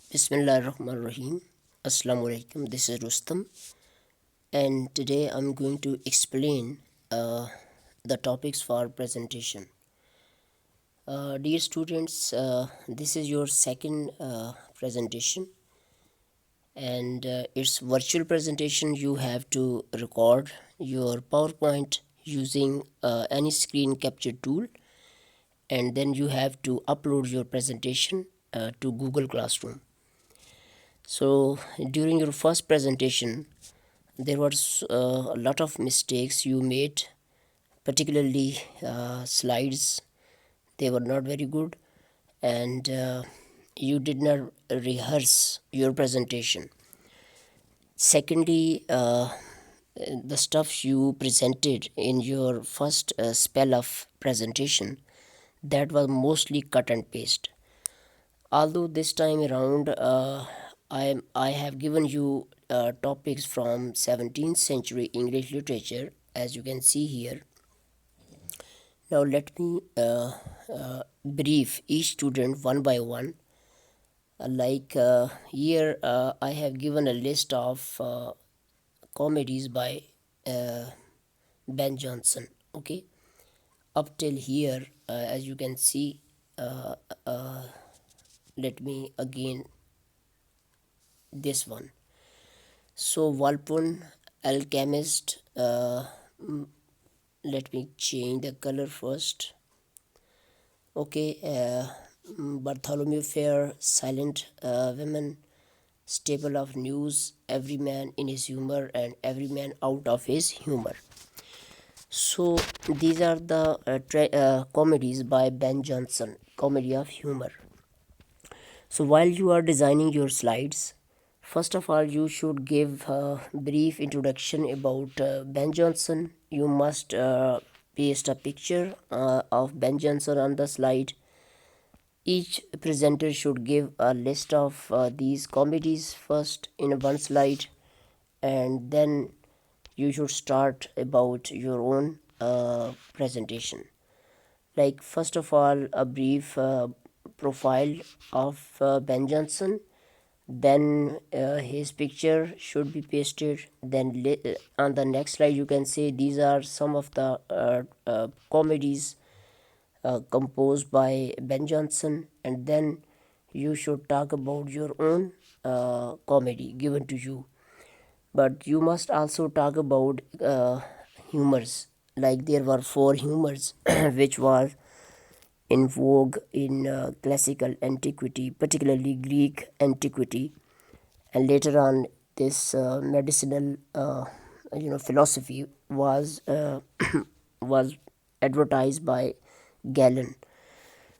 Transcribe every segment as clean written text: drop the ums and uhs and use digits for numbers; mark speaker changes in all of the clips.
Speaker 1: Bismillahirrahmanirrahim. Assalamu alaikum. This is Rustam, and today I'm going to explain the topics for presentation. Dear students, this is your second presentation, and it's virtual presentation. You have to record your PowerPoint using any screen capture tool, and then you have to upload your presentation to Google Classroom. So during your first presentation, there was a lot of mistakes you made, particularly slides. They were not very good, and you did not rehearse your presentation. Secondly, the stuff you presented in your first spell of presentation, that was mostly cut and paste. Although this time around I have given you topics from 17th century English literature, as you can see here. Now let me brief each student one by one. Here I have given a list of comedies by Ben Jonson. Okay, up till here, as you can see, let me again this one. So Walpole, Alchemist. Let me change the color first. Okay, Bartholomew Fair, Silent Women, Staple of News, Every Man in His Humor, and Every Man Out of His Humor. So these are the comedies by Ben Jonson, Comedy of Humor. So while you are designing your slides, first of all, you should give a brief introduction about Ben Jonson. You must paste a picture of Ben Jonson on the slide. Each presenter should give a list of these comedies first in one slide, and then you should start about your own presentation. Like, first of all, a brief profile of Ben Jonson, then his picture should be pasted. Then on the next slide you can say these are some of the comedies composed by Ben Jonson, and then you should talk about your own comedy given to you. But you must also talk about humors. Like, there were 4 humors which were in vogue in classical antiquity, particularly Greek antiquity, and later on this medicinal philosophy was was advertised by Galen.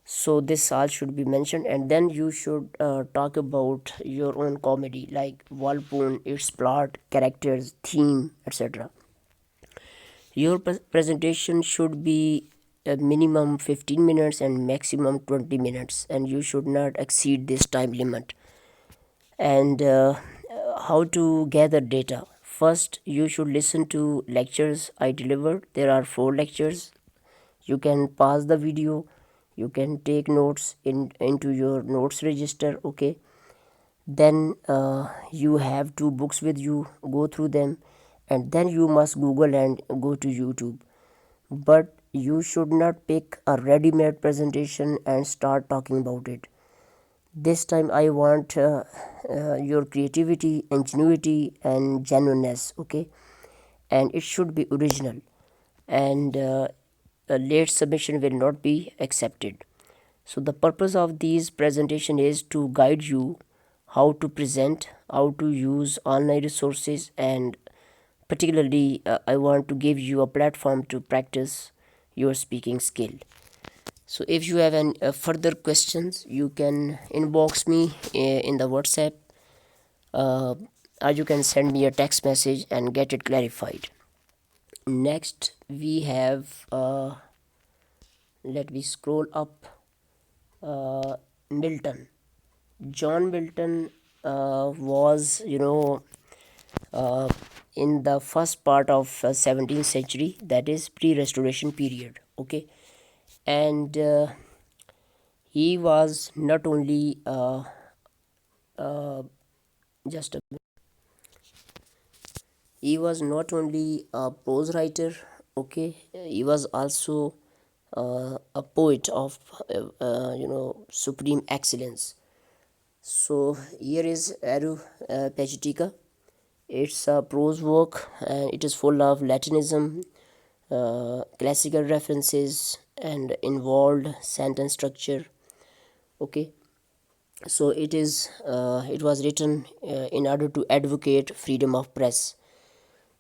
Speaker 1: So this all should be mentioned, and then you should talk about your own comedy, like Walpole, its plot, characters, theme, etc. Your presentation should be a minimum 15 minutes and maximum 20 minutes, and you should not exceed this time limit. And how to gather data? First, you should listen to lectures I delivered. There are 4 lectures. You can pause the video, you can take notes into your notes register. Okay, then you have 2 books with you, go through them, and then you must Google and go to YouTube. But you should not pick a ready-made presentation and start talking about it. This time I want your creativity, ingenuity, and genuineness. Okay, and it should be original, and a late submission will not be accepted. So the purpose of these presentation is to guide you how to present, how to use online resources, and particularly I want to give you a platform to practice your speaking skill. So if you have any further questions, you can inbox me in the WhatsApp, or you can send me a text message and get it clarified. Next we have let me scroll up. Milton. John Milton was in the first part of 17th century, that is pre-restoration period. Okay, and he was not only Just a He was not only a prose writer, okay, he was also a poet of supreme excellence. So here is Aru Pagetika. It's a prose work and it is full of Latinism, classical references, and involved sentence structure. Okay, so it was written in order to advocate freedom of press,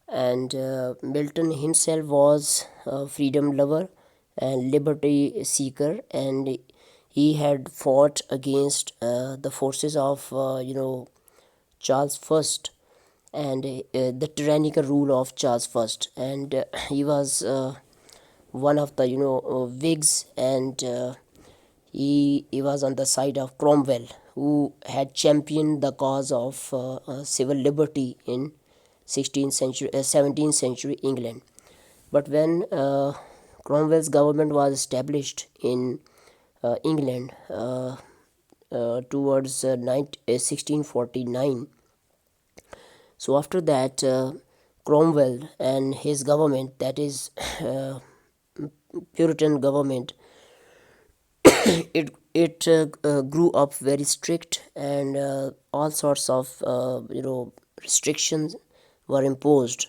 Speaker 1: and Milton himself was a freedom lover and liberty seeker, and he had fought against the forces of Charles First and the tyrannical rule of Charles First, and he was one of the Whigs, and he was on the side of Cromwell, who had championed the cause of civil liberty in 17th century England. But when Cromwell's government was established in England towards 1649, so after that, Cromwell and his government, that is Puritan government, it grew up very strict, and all sorts of restrictions were imposed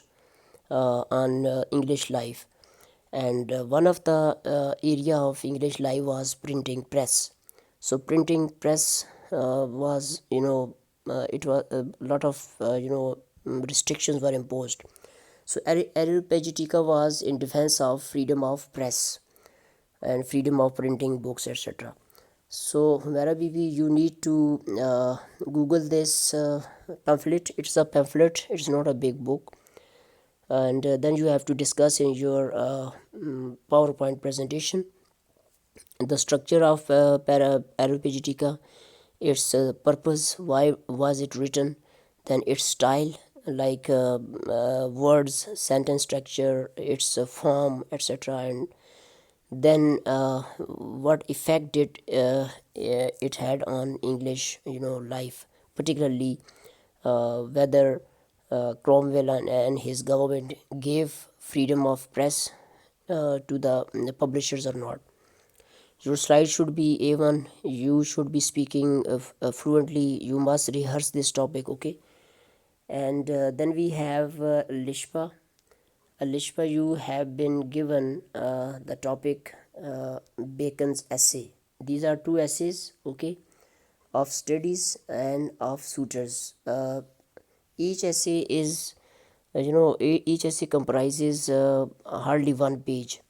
Speaker 1: on English life, and one of the area of English life was printing press. So printing press was it was a lot of restrictions were imposed. So Aru Pagetika was in defense of freedom of press and freedom of printing books, etc. So Mera Bibi, you need to Google this pamphlet. It's a pamphlet, it's not a big book, and then you have to discuss in your PowerPoint presentation the structure of Aru Pagetika, its purpose, why was it written, then its style, like words, sentence structure, its form, etc., and then what effect did it had on English life, particularly whether Cromwell and his government gave freedom of press to the publishers or not. Your slide should be A1. You should be speaking fluently. You must rehearse this topic, okay? And then we have Lishpa. Alishwa, you have been given the topic Bacon's essay. These are two essays, okay, of studies and of suitors. Each essay is, each essay comprises hardly one page.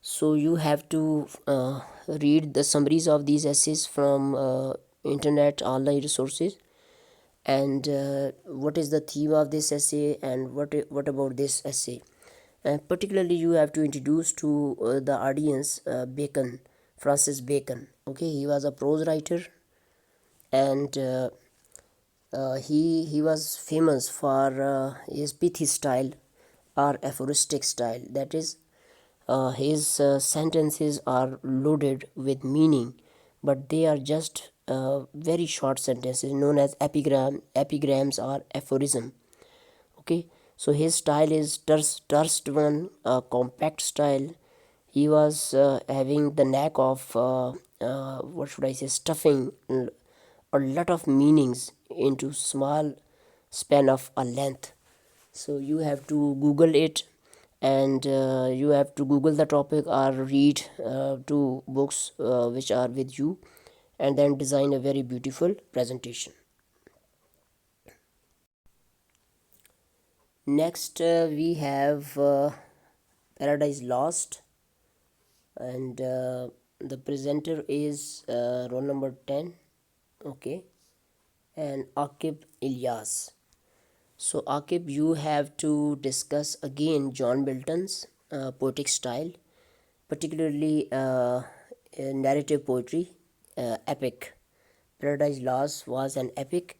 Speaker 1: So you have to read the summaries of these essays from internet online resources, and what is the theme of this essay, and what about this essay. Particularly, you have to introduce to the audience Bacon, Francis Bacon. Okay, he was a prose writer, and he was famous for his pithy style or aphoristic style. That is, his sentences are loaded with meaning, but they are just very short sentences known as epigrams or aphorism. Okay, so his style is terse one, compact style. He was having the knack of what should I say, stuffing a lot of meanings into small span of a length. So you have to Google it, and you have to Google the topic or read two books which are with you, and then design a very beautiful presentation. Next, we have Paradise Lost, and the presenter is roll number 10, okay, and Akib Ilyas. So Akib, you have to discuss again John Milton's poetic style, particularly narrative poetry, epic. Paradise Lost was an epic.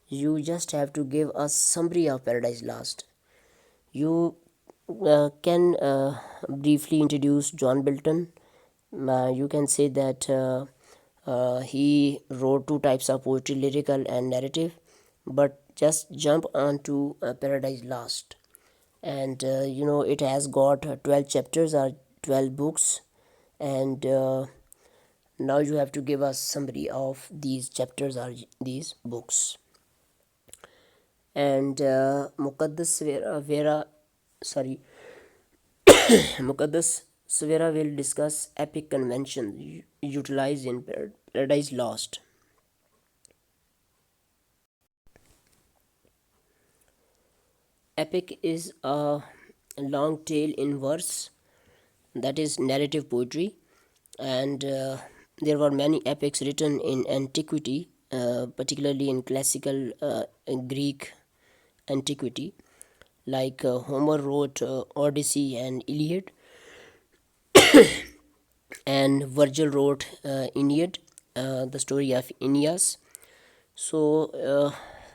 Speaker 1: You just have to give a summary of Paradise Lost. You can briefly introduce John Milton. You can say that he wrote two types of poetry, lyrical and narrative. but just jump onto Paradise Lost. And it has got 12 chapters or 12 books. And now you have to give us summary of these chapters or these books. And Muqaddas Vera, sorry, Muqaddas Savera will discuss epic conventions utilized in Paradise Lost. Epic is a long tale in verse, that is narrative poetry, and there were many epics written in antiquity, particularly in classical Greek antiquity, like Homer wrote Odyssey and Iliad, and Virgil wrote Aeneid, the story of Aeneas. So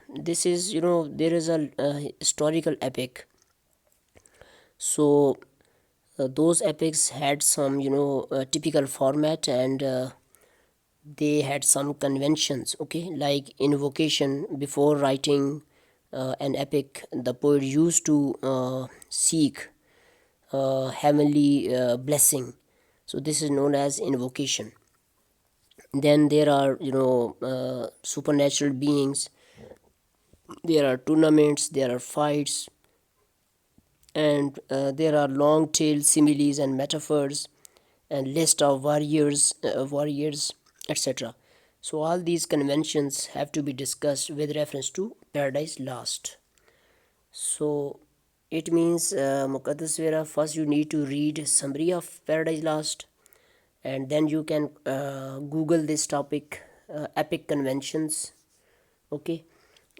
Speaker 1: this is, there is a historical epic. So those epics had some, typical format, and they had some conventions, okay, like invocation. Before writing an epic, the poet used to seek heavenly blessing. So this is known as invocation. Then there are, supernatural beings, there are tournaments, there are fights, and there are long tailed similes and metaphors, and list of warriors, etc. So all these conventions have to be discussed with reference to Paradise Lost. So it means, Muqaddas Vera, first you need to read summary of Paradise Lost, and then you can Google this topic, epic conventions, okay,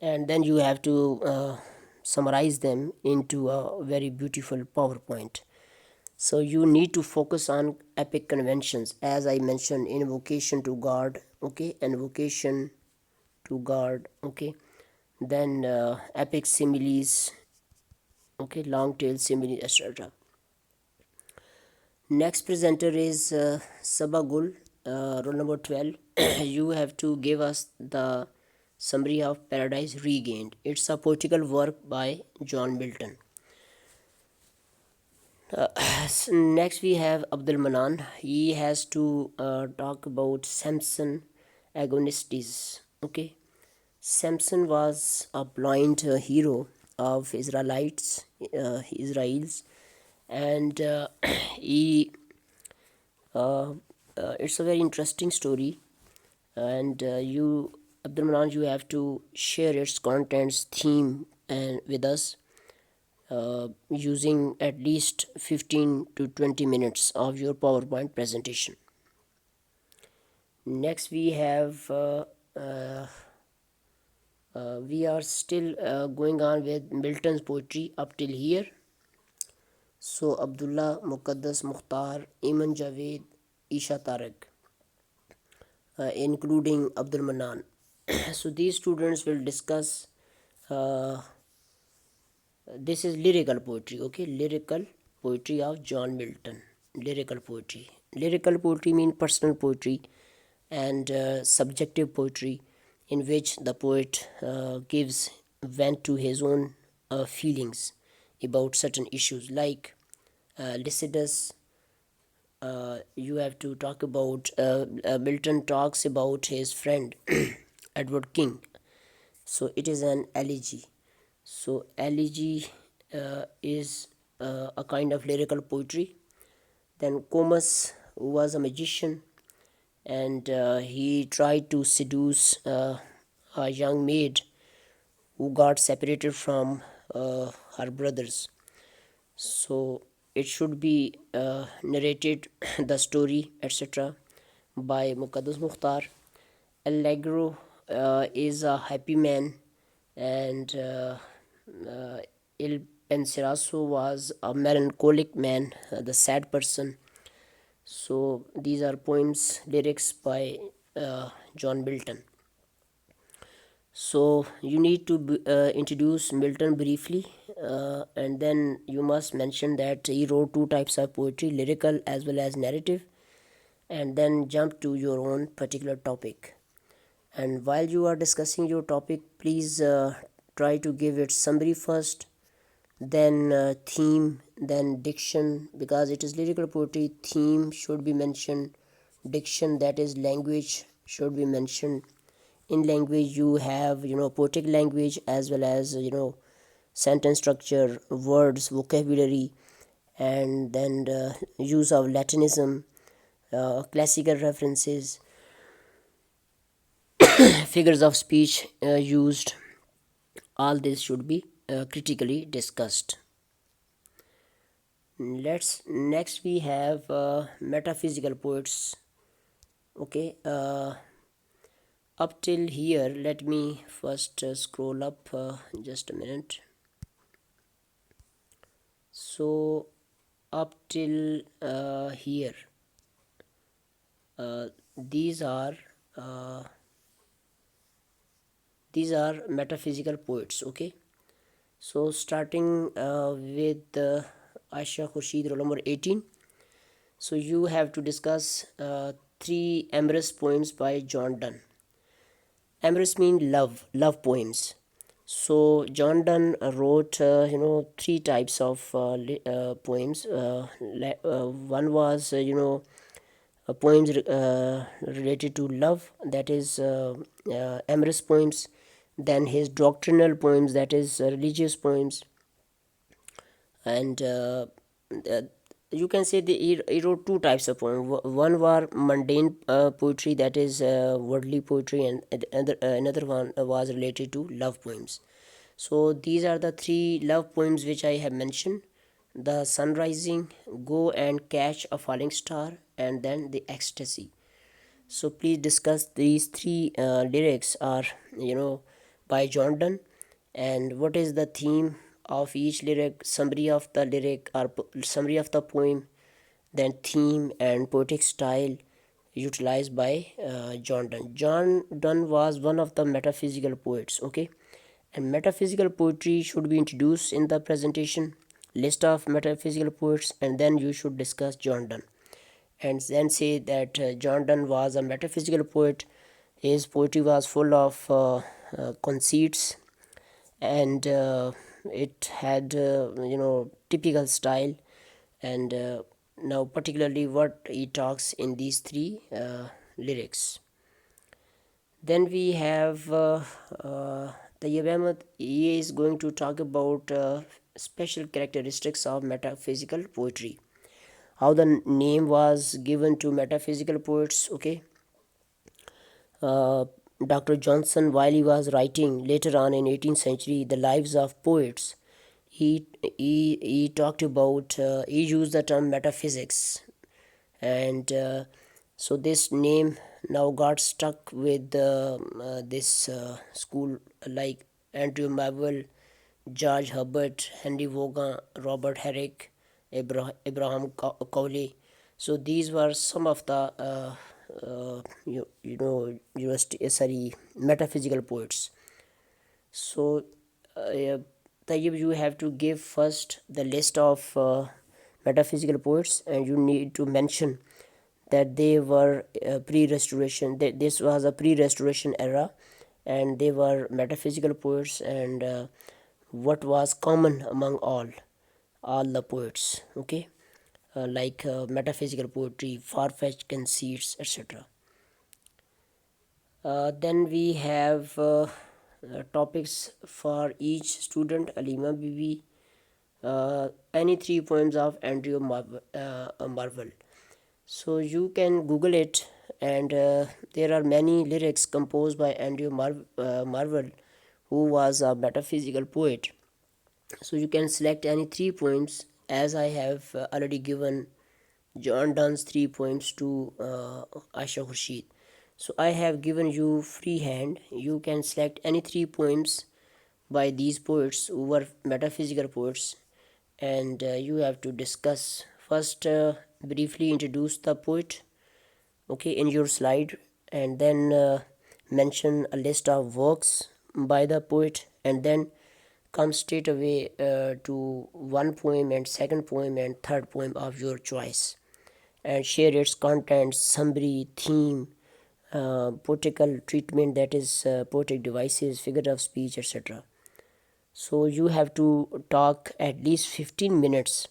Speaker 1: and then you have to summarize them into a very beautiful PowerPoint. So you need to focus on epic conventions, as I mentioned: invocation to God, okay, invocation to God, okay, then epic similes, okay, long tail similes, etc. Next presenter is Sabagul, roll number 12. You have to give us the summary of Paradise Regained. It's a poetical work by John Milton. Next we have Abdul Manan. He has to talk about Samson Agonistes. Okay, Samson was a blind hero of Israel's, and he. It's a very interesting story, and Abdul Manan, you have to share its contents, theme, and with us, using at least 15 to 20 minutes of your PowerPoint presentation. Next, we have we are still going on with Milton's poetry up till here. So Abdullah, Muqaddas, Mukhtar, Iman Javed, Isha Tariq, including Abdul Manan. So these students will discuss. This is lyrical poetry, okay? Lyrical poetry of John Milton. Lyrical poetry. Lyrical poetry means personal poetry and subjective poetry, in which the poet gives vent to his own feelings about certain issues, like Lycidas. You have to talk about Milton talks about his friend Edward King. So it is an elegy. So elegy is a kind of lyrical poetry. Then Comus was a magician, and he tried to seduce a young maid who got separated from her brothers. So it should be narrated the story, etc., by Muqaddas Mukhtar. Allegro is a happy man, and Il Penseraso was a melancholic man, the sad person. So these are poems, lyrics by John Milton. So you need to introduce Milton briefly, and then you must mention that he wrote two types of poetry, lyrical as well as narrative, and then jump to your own particular topic. And while you are discussing your topic, please try to give it summary first, then theme, then diction, because it is lyrical poetry. Theme should be mentioned, diction, that is language, should be mentioned. In language you have poetic language, as well as sentence structure, words, vocabulary, and then the use of Latinism, classical references, figures of speech used. All this should be critically discussed. Let's next we have metaphysical poets. Okay, up till here, let me first scroll up just a minute. So up till here, these are uh, metaphysical poets. Okay, so starting with Aisha Khurshid, roll number 18. So you have to discuss three amorous poems by John Donne. Amorous mean love poems. So John Donne wrote three types of poems. One was poems related to love, that is amorous poems. Then his doctrinal poems, that is religious poems. And uh, you can say he wrote two types of poems. One were mundane poetry, that is worldly poetry, and another one was related to love poems. So these are the three love poems which I have mentioned: the sun rising, go and catch a falling star, and then the ecstasy. So please discuss these three lyrics are by John Donne, and what is the theme of each lyric, summary of the lyric or summary of the poem, then theme and poetic style utilized by John Donne. John Donne was one of the metaphysical poets. Okay, and metaphysical poetry should be introduced in the presentation, list of metaphysical poets, and then you should discuss John Donne, and then say that John Donne was a metaphysical poet. His poetry was full of conceits, and it had typical style. And now particularly what he talks in these three lyrics. Then we have the Yabamad. He is going to talk about special characteristics of metaphysical poetry, how the name was given to metaphysical poets. Okay, uh, Dr. Johnson, while he was writing later on in 18th century the lives of poets, he talked about he used the term metaphysics, and so this name now got stuck with this school, like Andrew Marvell, George Herbert, Henry Vaughan, Robert Herrick, Abraham Cowley. So these were some of the university, sorry, metaphysical poets. So Tayyib, you have to give first the list of metaphysical poets, and you need to mention that they were pre-restoration. This was a pre-restoration era, and they were metaphysical poets, and what was common among all the poets. Okay, like metaphysical poetry, far-fetched conceits, etc. Then we have topics for each student. Alima Bibi, any three poems of Andrew Marvell. So you can Google it, and there are many lyrics composed by Andrew Marvell, who was a metaphysical poet. So you can select any three poems, as I have already given John Donne's three poems to Aisha Khurshid. So I have given you free hand. You can select any three poems by these poets who were metaphysical poets, and you have to discuss. First, briefly introduce the poet, okay, in your slide, and then mention a list of works by the poet, and then come straight away to one poem and second poem and third poem of your choice, and share its content, summary, theme, poetical treatment, that is poetic devices, figure of speech, etc. So you have to talk at least 15 minutes.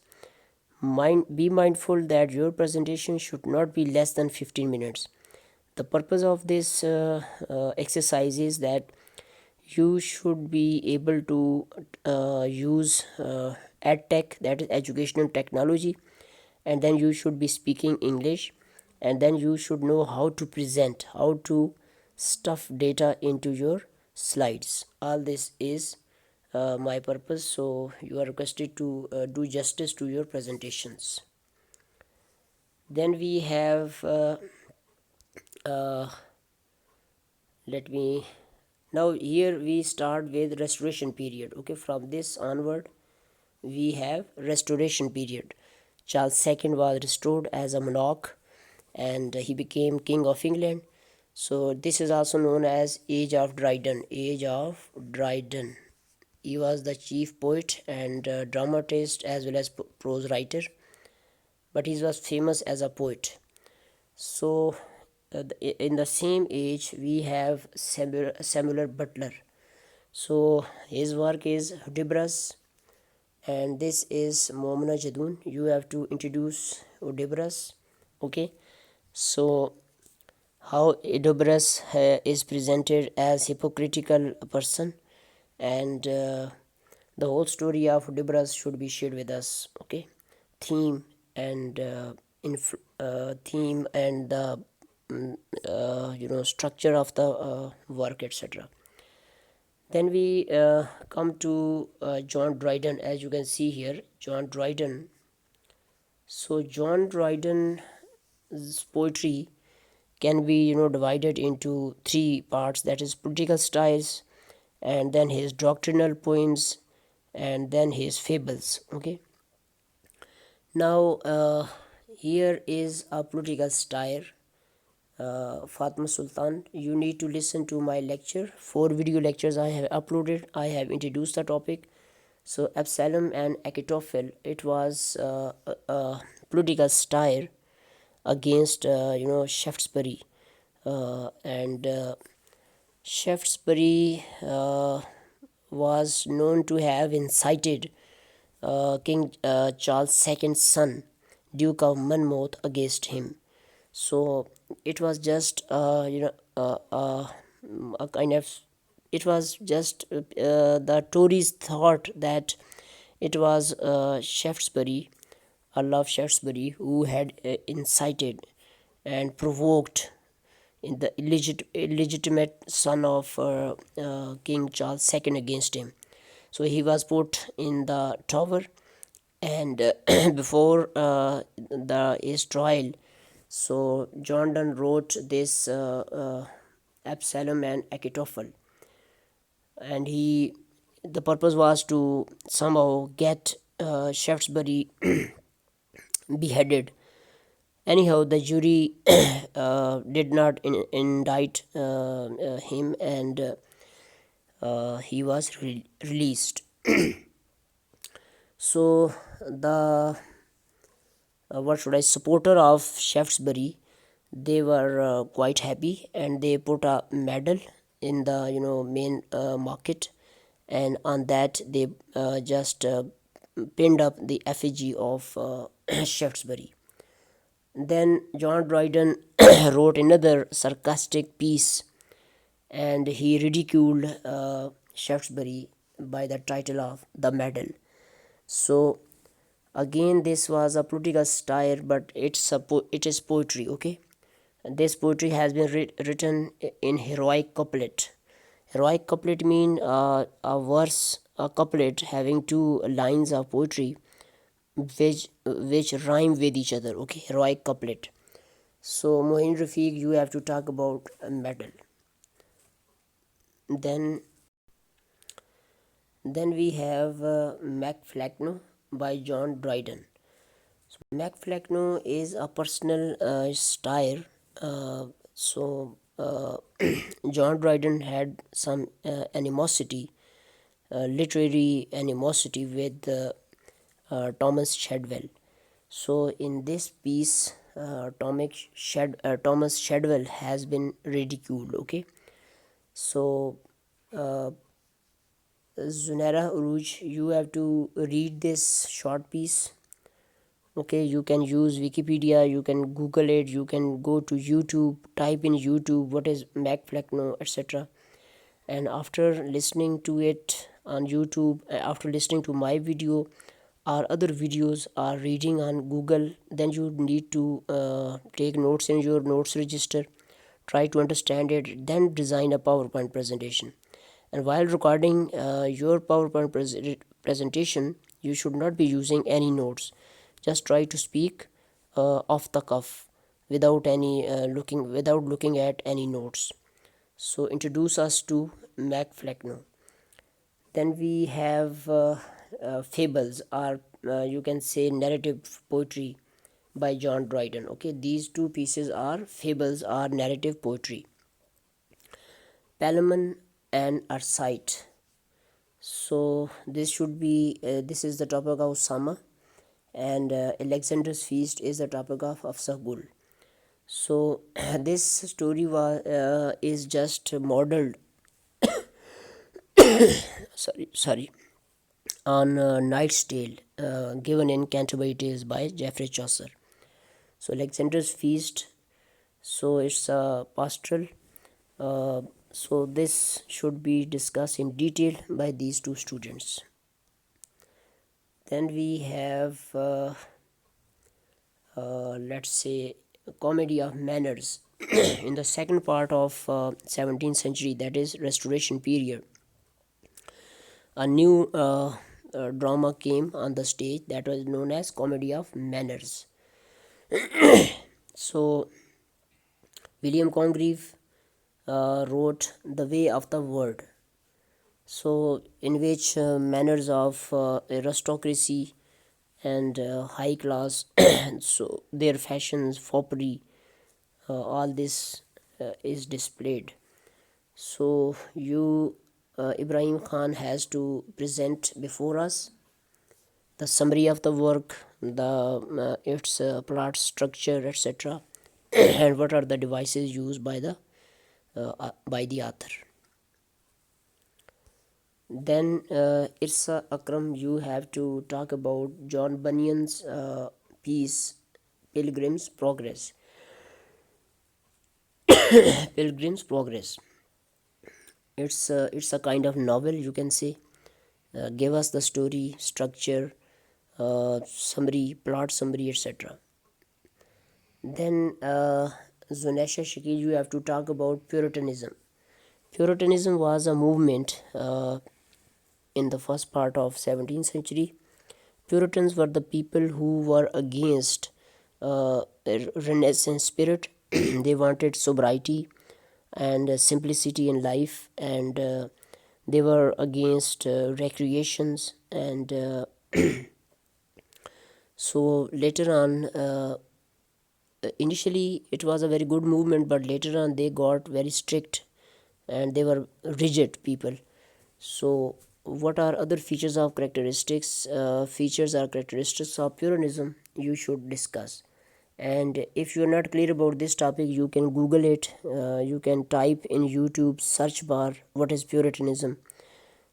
Speaker 1: Be mindful that your presentation should not be less than 15 minutes. The purpose of this exercise is that you should be able to use edtech, that is educational technology, and then you should be speaking English, and then you should know how to present, how to stuff data into your slides. All this is my purpose, so you are requested to do justice to your presentations. Then we have let me now here we start with restoration period. Okay, from this onward we have restoration period. Charles II was restored as a monarch, and he became king of England. So this is also known as Age of Dryden. Age of Dryden. He was the chief poet and dramatist as well as prose writer, but he was famous as a poet. So in the same age we have Samuel Butler. So his work is Hudibras, and this is Momna Jadun. You have to introduce Hudibras. Okay, so how Hudibras is presented as hypocritical person, and the whole story of Hudibras should be shared with us. Okay, theme and theme and the structure of the work, etc. Then we come to John Dryden. As you can see here, John Dryden. So John Dryden's poetry can be divided into three parts, that is political styles, and then his doctrinal poems, and then his fables. Okay, now here is a political style. Fatma Sultan, you need to listen to my lecture. 4 video lectures I have uploaded. I have introduced the topic. So Absalom and Akitofal, it was a political style against Shaftesbury, and Shaftesbury was known to have incited King Charles II's son, Duke of Monmouth, against him. So it was just a kind of, it was just the Tories thought that it was Shaftesbury, Allah of Shaftesbury, who had incited and provoked in the illegitimate son of King Charles II against him. So he was put in the tower, and before his trial, so John Donne wrote this Absalom and Akitofal, and the purpose was to somehow get Shaftesbury beheaded. Anyhow, the jury did not indict him, and he was released. So the what should I supporter of Shaftesbury, they were quite happy, and they put a medal in the main market, and on that they just pinned up the effigy of Shaftesbury. Then John Dryden wrote another sarcastic piece, and he ridiculed Shaftesbury by the title of The Medal. So again, this was a political style, but it is poetry. Okay, and this poetry has been written in heroic couplet. Heroic couplet mean a verse, a couplet having two lines of poetry which rhyme with each other. Okay, heroic couplet. So Mohin Rafiq, you have to talk about a medal. Then we have MacFlacknell by John Dryden. So MacFlacknell is a personal style. John Dryden had some animosity, literary animosity with Thomas Shadwell. So in this piece, Thomas Shadwell has been ridiculed. Okay, so Zunera Uruj, you have to read this short piece. Okay, you can use Wikipedia, you can Google it, you can go to YouTube, type in YouTube what is MacFlacknell, etc. And after listening to it on YouTube, after listening to my video or other videos or reading on Google, then you need to take notes in your notes register, try to understand it, then design a PowerPoint presentation. And while recording your PowerPoint presentation, you should not be using any notes. Just try to speak off the cuff without any without looking at any notes. So introduce us to MacFlacknell. Then we have Fables, or you can say narrative poetry by John Dryden. Okay, these two pieces are fables or narrative poetry. Palamon and Arcite. So this should be this is the topic of summer, and Alexander's feast is the topic of Afsagul. So this story is just modeled sorry on Knight's Tale, given in Canterbury Tales by Geoffrey Chaucer. So Alexander's feast, so it's a pastoral. So this should be discussed in detail by these two students. Then we have let's say comedy of manners in the second part of 17th century, that is Restoration period. A new drama came on the stage that was known as comedy of manners. So William Congreve wrote The Way of the Word, so in which manners of aristocracy and high class so their fashions, foppery, all this is displayed. So you Ibrahim Khan has to present before us the summary of the work, the its plot structure, etc., and what are the devices used by the author. Then Irsa Akram, you have to talk about John Bunyan's piece Pilgrims Progress. Pilgrims Progress. It's a kind of novel, you can say. Give us the story, structure, summary, plot summary, etc. Then Zunesha Shakil, you have to talk about Puritanism. Puritanism was a movement in the first part of 17th century. Puritans were the people who were against Renaissance spirit. They wanted sobriety and simplicity in life, and they were against recreations, and so later on initially it was a very good movement, but later on they got very strict and they were rigid people. So what are other features or characteristics of Puritanism you should discuss. And if you are not clear about this topic, you can Google it. You can type in YouTube search bar what is Puritanism.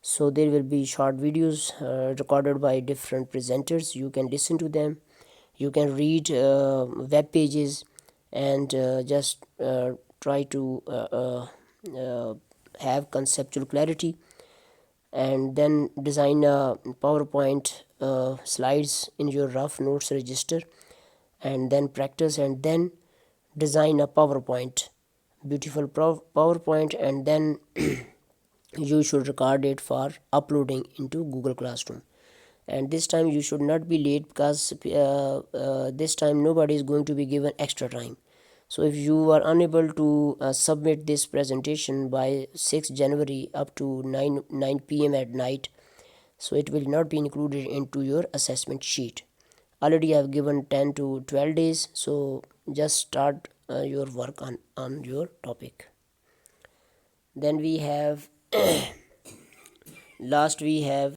Speaker 1: So there will be short videos recorded by different presenters. You can listen to them. You can read web pages and just try to have conceptual clarity, and then design a PowerPoint slides in your rough notes register, and then practice, and then design a beautiful PowerPoint, and then you should record it for uploading into Google Classroom. And this time you should not be late, because this time nobody is going to be given extra time. So if you are unable to submit this presentation by 6 January up to 9 p.m. at night, so it will not be included into your assessment sheet. Already I have given 10 to 12 days, so just start your work on your topic. Then we have last we have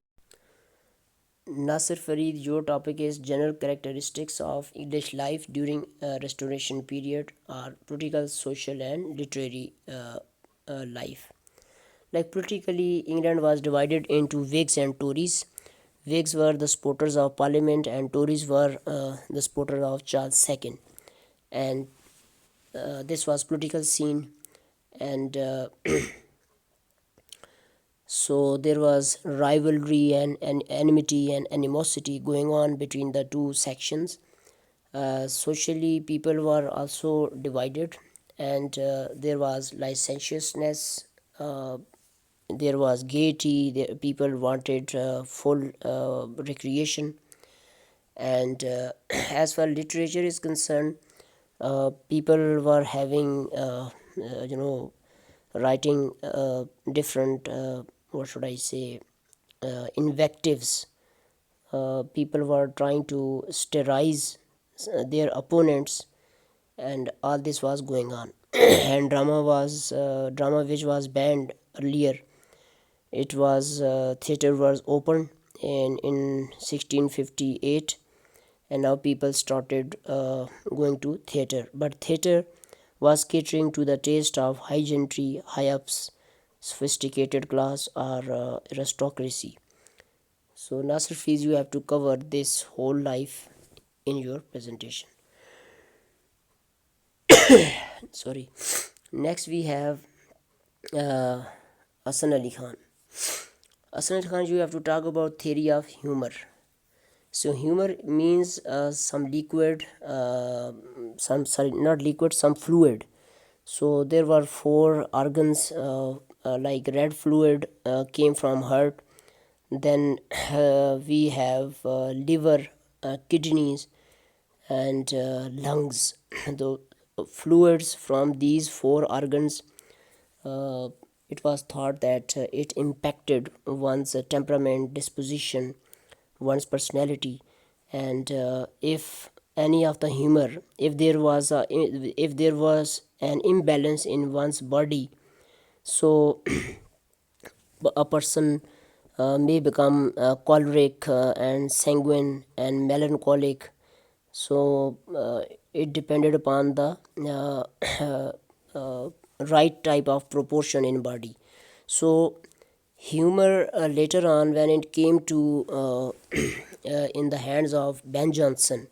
Speaker 1: Nasir Farid, your topic is general characteristics of English life during Restoration period, or political, social, and literary life. Like politically, England was divided into Whigs and Tories. Whigs were the supporters of Parliament, and Tories were the supporters of Charles II. And this was political scene, and so there was rivalry and enmity and animosity going on between the two sections. Socially, people were also divided, and there was licentiousness, uh, there was gaiety, people wanted full recreation. And as far as literature is concerned, people were having writing different what should I say, invectives. People were trying to sterilize their opponents, and all this was going on. And drama which was banned earlier. It was theater was opened in 1658, and now people started going to theater. But theater was catering to the taste of high gentry, high ups, sophisticated class, or aristocracy. So Nasir Fiz, you have to cover this whole life in your presentation. Sorry. Next we have uh, Hasan Ali Khan. Hasan Ali Khan, you have to talk about theory of humor. So humor means some liquid, not liquid, some fluid. So there were four organs, like red fluid came from heart. Then we have liver, kidneys, and lungs. The fluids from these four organs, uh, it was thought that it impacted one's temperament, disposition, one's personality. And if any of the humor, if there was an imbalance in one's body, so a person may become choleric and sanguine and melancholic. So it depended upon the right type of proportion in body. So humor, later on when it came to in the hands of Ben Jonson.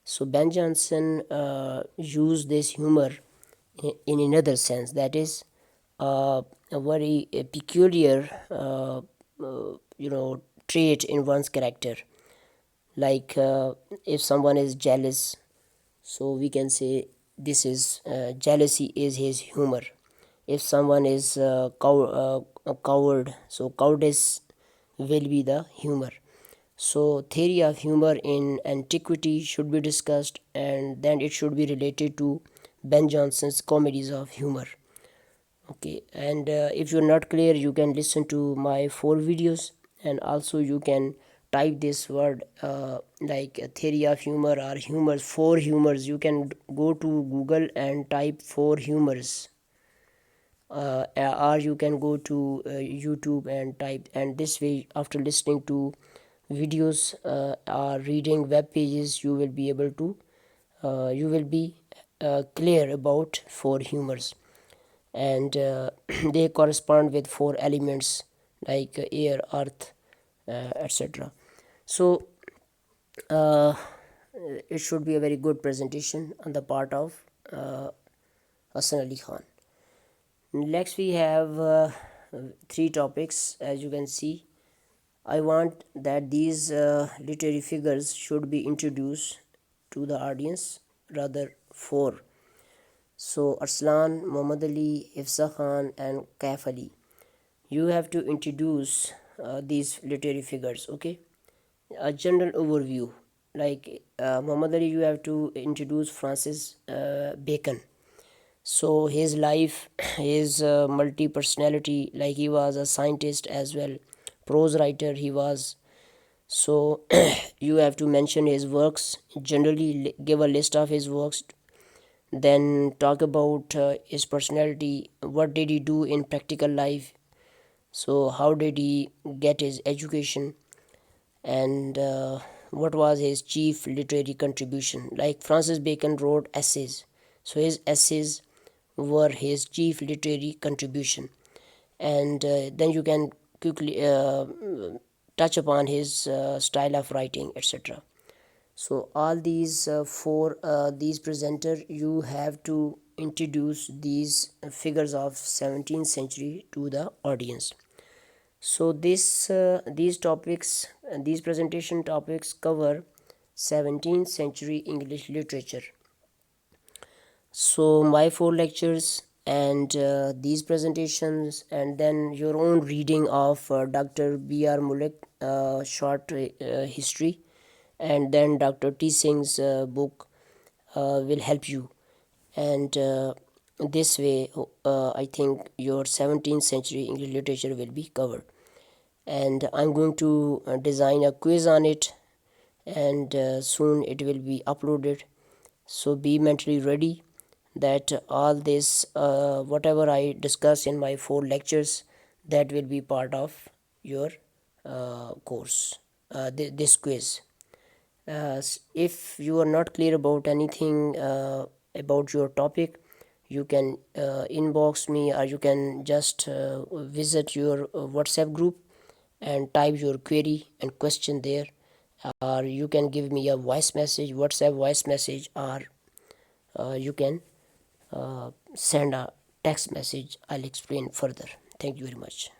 Speaker 1: So Ben Jonson used this humor in another sense, that is a very peculiar trait in one's character. Like if someone is jealous, so we can say this is jealousy is his humor. If someone is a coward, so cowardice will be the humor. So theory of humor in antiquity should be discussed, and then it should be related to Ben Jonson's comedies of humor. Okay, and if you're not clear, you can listen to my 4 videos, and also you can type this word like theory of humor or humors, 4 humors. You can go to Google and type 4 humors, or you can go to YouTube and type. And this way, after listening to videos or reading web pages, you will be able to you will be clear about 4 humors. And they correspond with 4 elements like air, earth, etc. So uh, it should be a very good presentation on the part of Hasan Ali Khan. Next we have 3 topics. As you can see, I want that these literary figures should be introduced to the audience, rather 4. So Arslan, Muhammad Ali, Ifsa Khan, and Kaif Ali, you have to introduce these literary figures. Okay, a general overview. Like Muhammad Ali, you have to introduce Francis Bacon. So his life, his multi-personality, like he was a scientist as well, prose writer he was. So you have to mention his works, generally give a list of his works, then talk about his personality, what did he do in practical life, so how did he get his education, and what was his chief literary contribution. Like Francis Bacon wrote essays, so his essays were his chief literary contribution. And then you can quickly touch upon his style of writing, etc. So all these for these presenter, you have to introduce these figures of 17th century to the audience. So these topics, these presentation topics cover 17th century English literature. So my four lectures and these presentations, and then your own reading of Dr. B.R. Mulek short history, and then Dr. T. Singh's book will help you. And this way, I think your 17th century English literature will be covered. And I'm going to design a quiz on it, and soon it will be uploaded. So be mentally ready that all this, whatever I discuss in my four lectures, that will be part of your course, this quiz. If you are not clear about anything about your topic, you can inbox me, or you can just visit your WhatsApp group and type your query and question there, or you can give me a voice message, WhatsApp voice message, or you can send a text message. I'll explain further. Thank you very much.